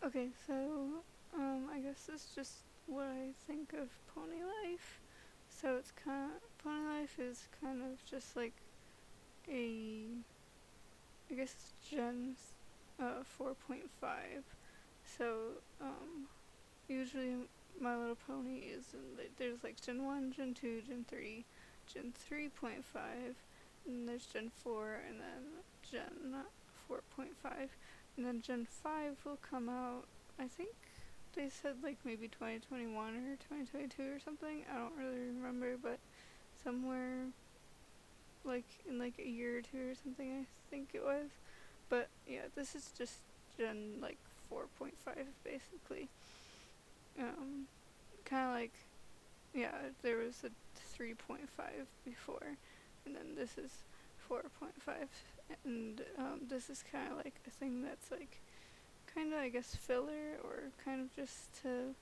Okay, so I guess it's just what I think of pony life. So it's kind of pony life is kind of just like a I guess it's Gen 4.5. So usually My Little Pony is in there's like Gen 1, Gen 2, Gen 3, Gen 3.5, and there's Gen 4, and then Gen 4.5, and then Gen 5 will come out. I think they said like maybe 2021 or 2022 or something. I don't really remember, but somewhere like in like a year or two or something, I think it was. But yeah, this is just Gen like 4.5 basically. Um, kind of like, yeah, there was a 3.5 before, and then this is 4.5, and this is kind of like a thing that's like kind of I guess filler or kind of just to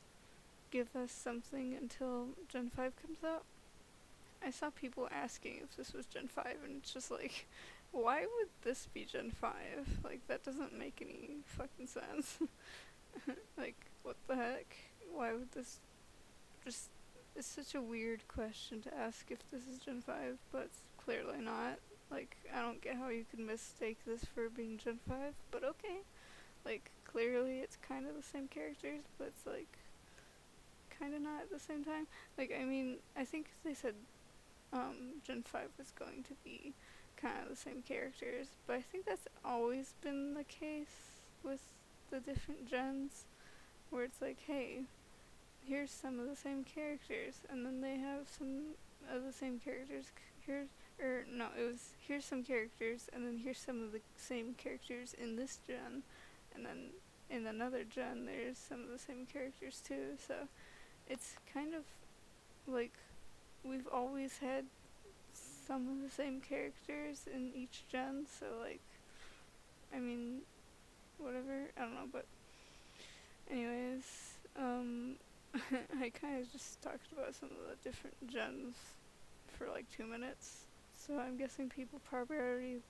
give us something until Gen 5 comes out. I saw people asking if this was Gen 5, and it's just like, why would this be Gen 5? Like, that doesn't make any fucking sense. Like, what the heck? Why would this just. It's such a weird question to ask if this is Gen 5, but it's clearly not. Like, I don't get how you could mistake this for being Gen 5, but okay. Like, clearly it's kind of the same characters, but it's like, kind of not at the same time. Like, I mean, I think they said Gen 5 was going to be kind of the same characters, but I think that's always been the case with the different gens, where it's like, hey, here's some of the same characters, and then they have some of the same characters. Here's, or no, it was here's some characters, and then here's some of the same characters in this gen, and then in another gen there's some of the same characters too. So it's kind of like we've always had some of the same characters in each gen, so like, I mean, whatever, I don't know, but anyways, I kind of just talked about some of the different gens for like 2 minutes, so I'm guessing people probably already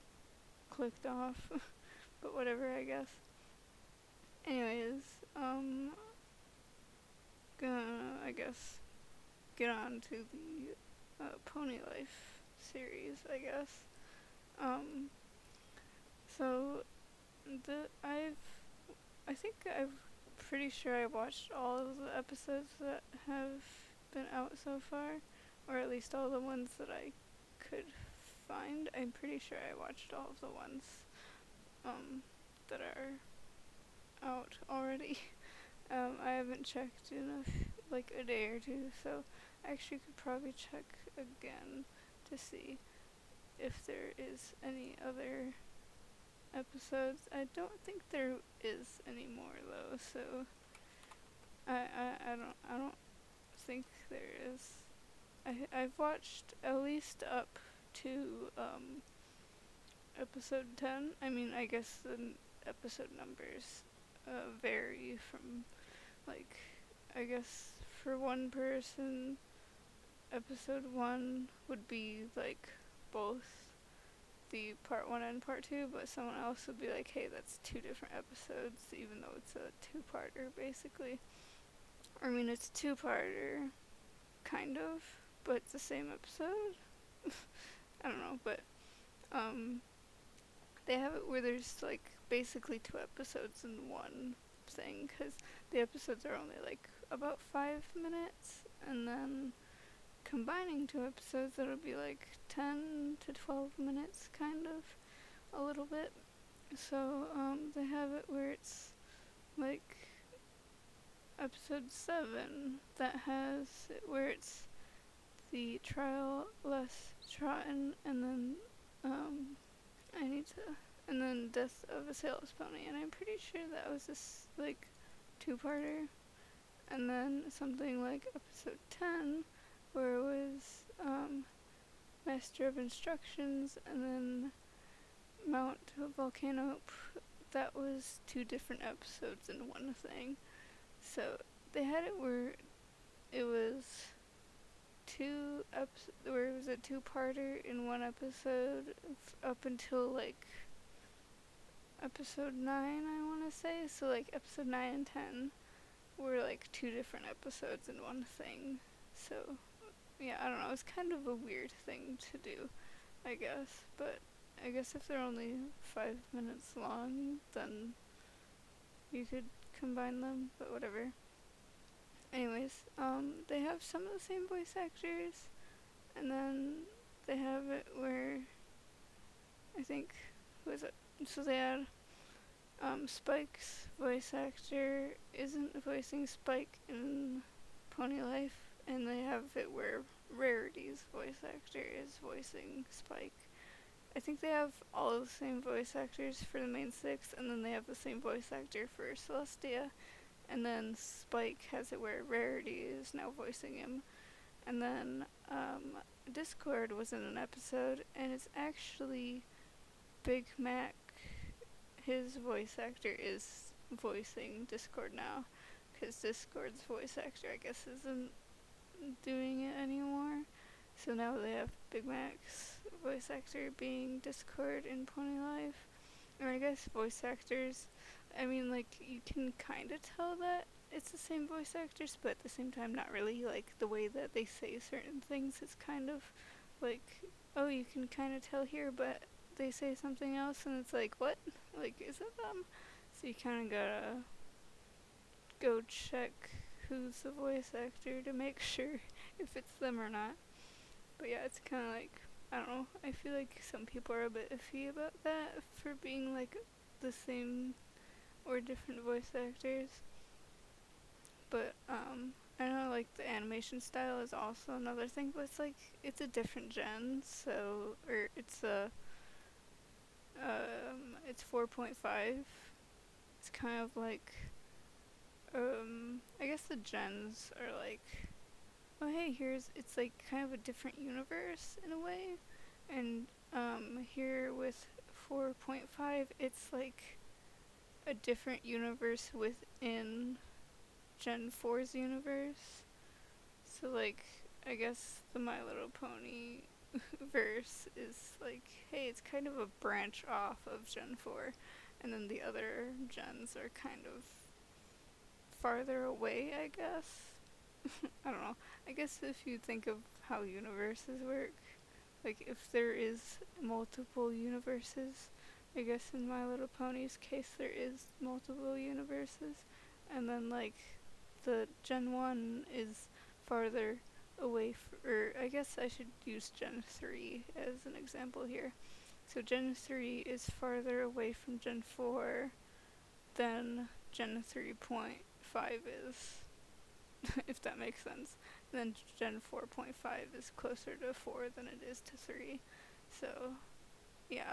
clicked off, but whatever, I guess. Anyways, gonna, I guess, get on to the Pony Life series, I guess. Um, so I think I've pretty sure I watched all of the episodes that have been out so far, or at least all the ones that I could find. I'm pretty sure I watched all of the ones that are out already. I haven't checked in like a day or two, so I actually could probably check again to see if there is any other episodes. I don't think there is anymore though, so I don't think there is. I've watched at least up to episode 10. I mean, I guess the episode numbers vary from, like, I guess for one person episode 1 would be like both the part 1 and part 2, but someone else would be like, hey, that's 2 different episodes, even though it's a 2-parter basically. I mean, it's a 2-parter, kind of, but it's the same episode. I don't know, but they have it where there's like basically 2 episodes in one thing, because the episodes are only like about 5 minutes, and then combining 2 episodes, it'll be like 10 to 12 minutes, kind of, a little bit. So they have it where it's like episode 7 that has it where it's the trial less Trotton, and then I need to, and then Death of a Sailor's Pony, and I'm pretty sure that was this like 2-parter, and then something like episode 10 where it was Master of Instructions, and then Mount Volcano. That was 2 different episodes in one thing. So they had it where it was where it was a 2-parter in one episode up until like episode 9, I want to say. So, like, episode 9 and 10 were, like, 2 different episodes in one thing. So, yeah, I don't know. It's kind of a weird thing to do, I guess. But I guess if they're only 5 minutes long, then you could combine them, but whatever. Anyways, they have some of the same voice actors, and then they have it where I think, who is it? So they had Spike's voice actor isn't voicing Spike in Pony Life, and they have it where Rarity's voice actor is voicing Spike. I think they have all of the same voice actors for the main 6, and then they have the same voice actor for Celestia, and then Spike has it where Rarity is now voicing him. And then Discord was in an episode, and it's actually Big Mac. His voice actor is voicing Discord now, because Discord's voice actor, I guess, isn't doing it anymore. So now they have Big Mac's voice actor being Discord in Pony Life. And I guess voice actors, I mean, like, you can kind of tell that it's the same voice actors, but at the same time, not really. Like, the way that they say certain things is kind of like, oh, you can kind of tell here, but they say something else, and it's like, what? Like, is it them? So you kind of gotta go check who's the voice actor to make sure if it's them or not. But yeah, it's kind of like, I don't know, I feel like some people are a bit iffy about that for being like the same or different voice actors. But I know like the animation style is also another thing, but it's like it's a different gen, so or it's a it's 4.5. It's kind of like I guess the gens are like, oh hey, it's like kind of a different universe in a way, and here with 4.5 it's like a different universe within Gen 4's universe. So like I guess the My Little Pony verse is like, hey, it's kind of a branch off of Gen 4, and then the other gens are kind of farther away, I guess. I don't know. I guess if you think of how universes work, like if there is multiple universes, I guess in My Little Pony's case there is multiple universes, and then like the Gen 1 is farther away, or I guess I should use Gen 3 as an example here. So Gen 3 is farther away from Gen 4 than Gen 3.5 is, if that makes sense. And then Gen 4.5 is closer to 4 than it is to 3. So, yeah,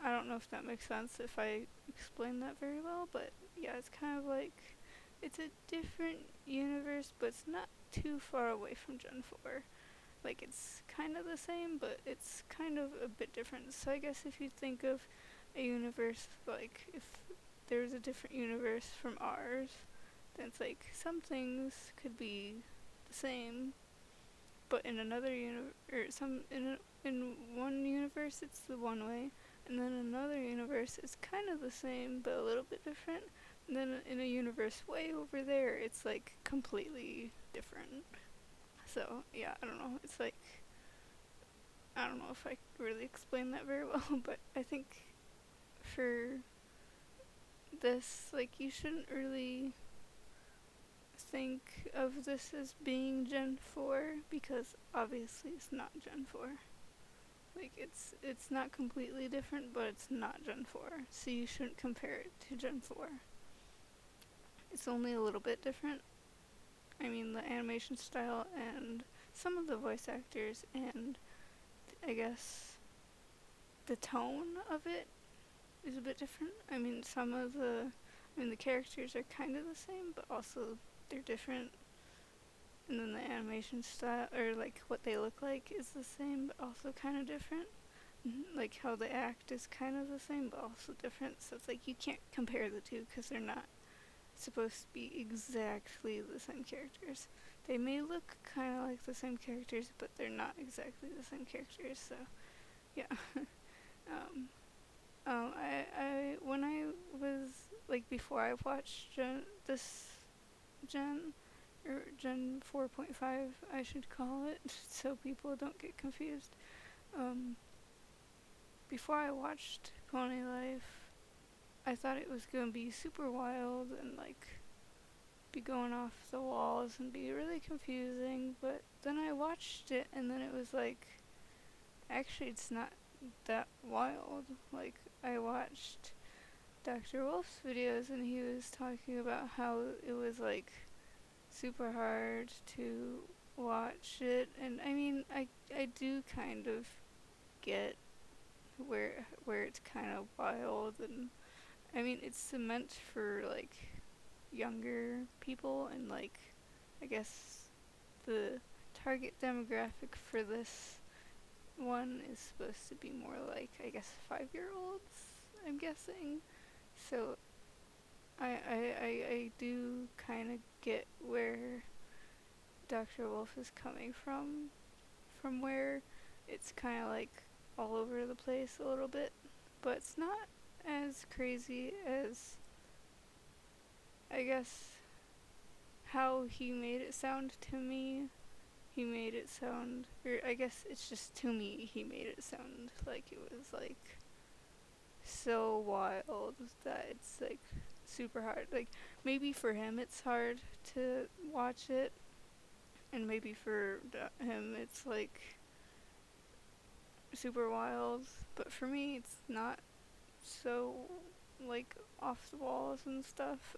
I don't know if that makes sense, if I explain that very well, but yeah, it's kind of like, it's a different universe, but it's not too far away from Gen 4. Like, it's kind of the same, but it's kind of a bit different. So I guess if you think of a universe, like, if there's a different universe from ours, then it's like, some things could be the same, but in another in one universe it's the one way, and then another universe it's kind of the same, but a little bit different. And then in a universe way over there, it's like completely different. So, yeah, I don't know. It's like, I don't know if I really explained that very well, but I think for this, like, you shouldn't really think of this as being Gen 4, because obviously it's not Gen 4. Like, it's not completely different, but it's not Gen 4, so you shouldn't compare it to Gen 4. It's only a little bit different. I mean, the animation style and some of the voice actors and I guess the tone of it is a bit different. I mean, the characters are kind of the same, but also they're different. And then the animation style, or like what they look like, is the same, but also kind of different. Like how they act is kind of the same, but also different. So it's like you can't compare the two because they're not supposed to be exactly the same characters. They may look kind of like the same characters, but they're not exactly the same characters. So, yeah. when I was, like, before I watched this Gen, or Gen 4.5, I should call it, so people don't get confused. Um, Before I watched Pony Life, I thought it was gonna be super wild and, like, be going off the walls and be really confusing, but then I watched it and then it was like, actually, it's not that wild. Like, I watched Dr. Wolf's videos and he was talking about how it was, like, super hard to watch it, and I mean, I do kind of get where it's kind of wild, and I mean, it's meant for, like, younger people, and, like, I guess the target demographic for this one is supposed to be more like, I guess, 5-year-olds, I'm guessing. So I do kind of get where Dr. Wolf is coming from where it's kind of like all over the place a little bit, but it's not as crazy as, I guess, how he made it sound to me. He made it sound, or I guess it's just to me, he made it sound like it was, like, so wild that it's, like, super hard. Like, maybe for him it's hard to watch it, and maybe for him it's, like, super wild, but for me it's not so, like, off the walls and stuff.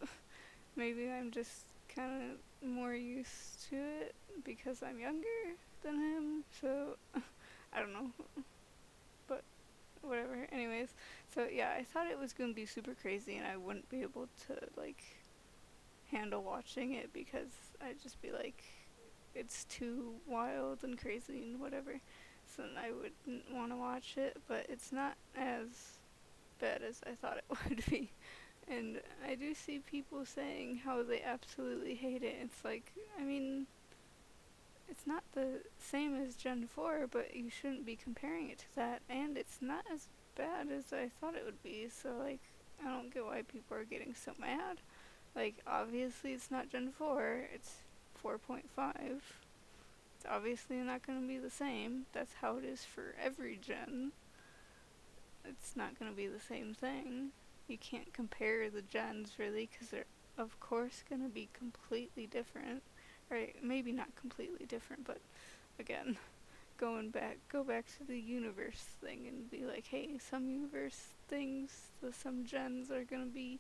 Maybe I'm just kind of more used to it because I'm younger than him, so I don't know, but whatever. Anyways, so yeah, I thought it was gonna be super crazy and I wouldn't be able to, like, handle watching it because I'd just be like, it's too wild and crazy and whatever, so then I wouldn't want to watch it, but it's not as bad as I thought it would be. And I do see people saying how they absolutely hate it. It's like, I mean, it's not the same as Gen 4, but you shouldn't be comparing it to that. And it's not as bad as I thought it would be, so, like, I don't get why people are getting so mad. Like, obviously it's not Gen 4, it's 4.5. It's obviously not going to be the same. That's how it is for every gen. It's not going to be the same thing. You can't compare the gens really because they're of course going to be completely different. Right? Maybe not completely different, but again, go back to the universe thing and be like, hey, some universe things, some gens are going to be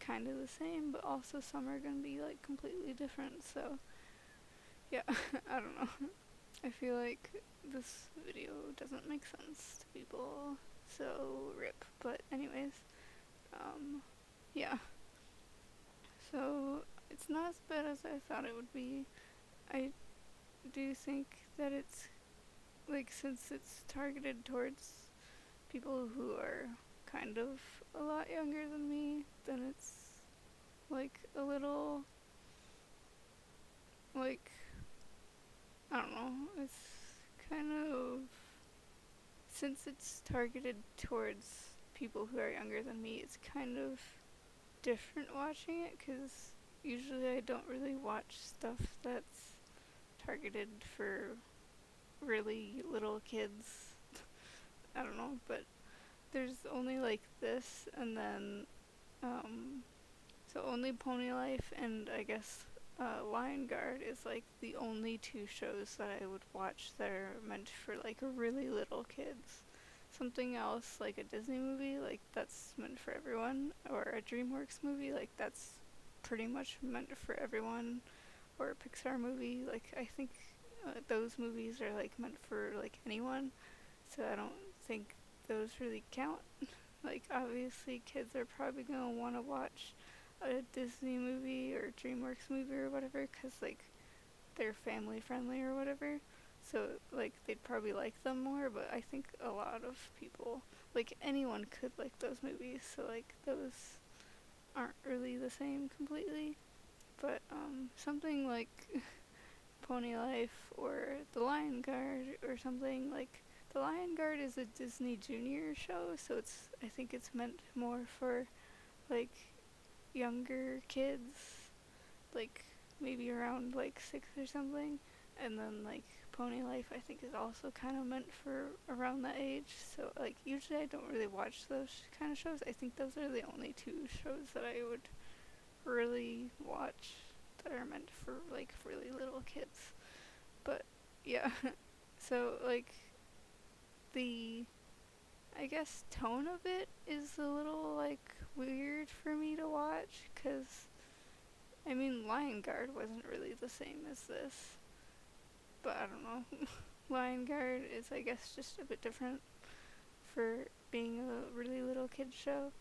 kind of the same, but also some are going to be, like, completely different. So yeah, I don't know. I feel like this video doesn't make sense to people, so rip. But anyways, yeah. So it's not as bad as I thought it would be. I do think that it's, like, since it's targeted towards people who are kind of a lot younger than me, then it's, like, a little, like, I don't know, it's kind of, since it's targeted towards people who are younger than me, it's kind of different watching it, because usually I don't really watch stuff that's targeted for really little kids. I don't know, but there's only, like, this, and then, so only Pony Life and I guess Lion Guard is, like, the only two shows that I would watch that are meant for, like, really little kids. Something else, like a Disney movie, like, that's meant for everyone, or a DreamWorks movie, like, that's pretty much meant for everyone, or a Pixar movie, like, I think those movies are, like, meant for, like, anyone, so I don't think those really count. Like, obviously kids are probably gonna want to watch a Disney movie or DreamWorks movie or whatever, because, like, they're family friendly or whatever, so, like, they'd probably like them more, but I think a lot of people, like, anyone could like those movies, so, like, those aren't really the same completely, but something like Pony Life or The Lion Guard or something like The Lion Guard is a Disney Junior show, so I think it's meant more for like younger kids, like maybe around like 6 or something. And then like Pony Life I think is also kind of meant for around that age. So like usually I don't really watch those kind of shows. I think those are the only two shows that I would really watch that are meant for like really little kids. But yeah, so like the I guess tone of it is a little like weird for me to watch because I mean Lion Guard wasn't really the same as this, but I don't know. Lion Guard is I guess just a bit different for being a really little kid show.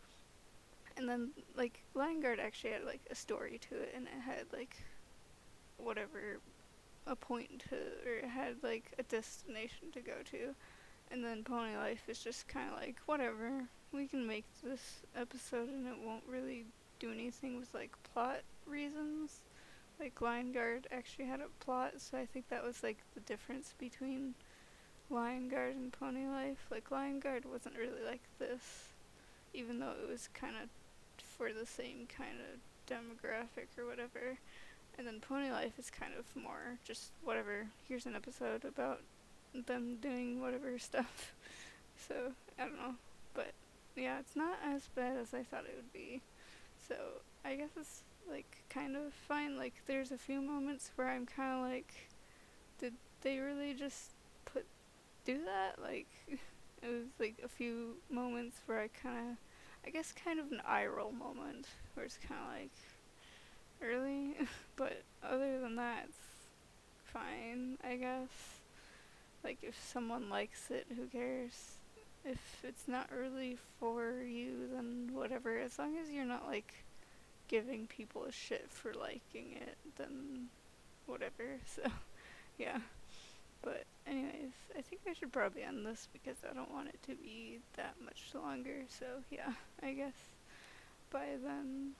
And then like Lion Guard actually had like a story to it, and it had like whatever a point to, or it had like a destination to go to. And then Pony Life is just kind of like whatever. We can make this episode and it won't really do anything with like plot reasons. Like Lion Guard actually had a plot, so I think that was like the difference between Lion Guard and Pony Life. Like Lion Guard wasn't really like this, even though it was kind of for the same kind of demographic or whatever. And then Pony Life is kind of more just whatever. Here's an episode about them doing whatever stuff. So, I don't know. But, yeah, it's not as bad as I thought it would be. So, I guess it's, like, kind of fine. Like, there's a few moments where I'm kind of like, did they really just do that? Like, it was, like, a few moments where I kind of, I guess kind of an eye roll moment, where it's kind of like, really? But other than that, it's fine, I guess. Like, if someone likes it, who cares? If it's not really for you, then whatever. As long as you're not, like, giving people a shit for liking it, then whatever. So, yeah. But, anyways, I think I should probably end this because I don't want it to be that much longer. So, yeah, I guess. Bye then.